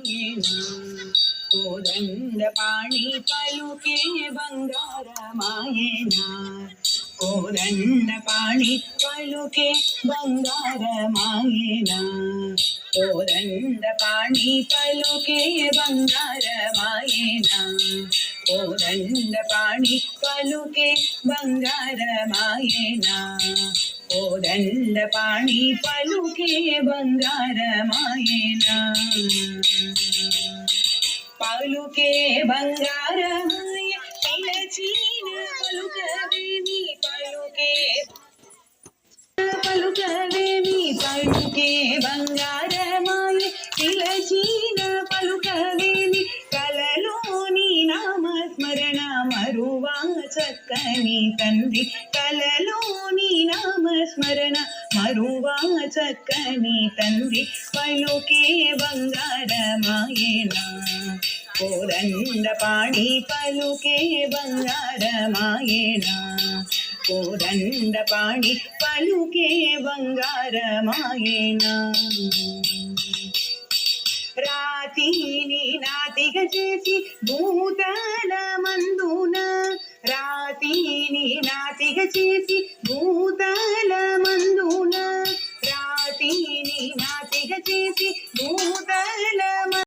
మాయేనా కోదండపాణి పలుకే బంగారమాయేనా కోదండపాణి పలుకే బంగారమాయేనా కోదండపాణి పలుకే బంగారమాయేనా కోదండపాణి పలుకే బంగారమాయేనా కోదండపాణి పలుకే బంగారమాయేనా పలుకే బంగారమాయ పిలచిన పలుకవేమి పలుకే పలుకవేమి పలుకే బంగారమాయ పిలచిన పలుకవేమి కలలోని నామస్మరణ మరువా చక్కని తండ్రి కలలోని నామస్మరణ మరువా చక్కని తండ్రి పలుకే బంగారమాయేనా కోదండపాణి పలుకే బంగారమాయేనా కోదండపాణి పలుకే బంగారమాయేనా రాతిని నాతిగా చేసి భూతల మందున రాతిని నాతిగా చేసి భూతల మందున రాతిని నాతిగా చేసి భూత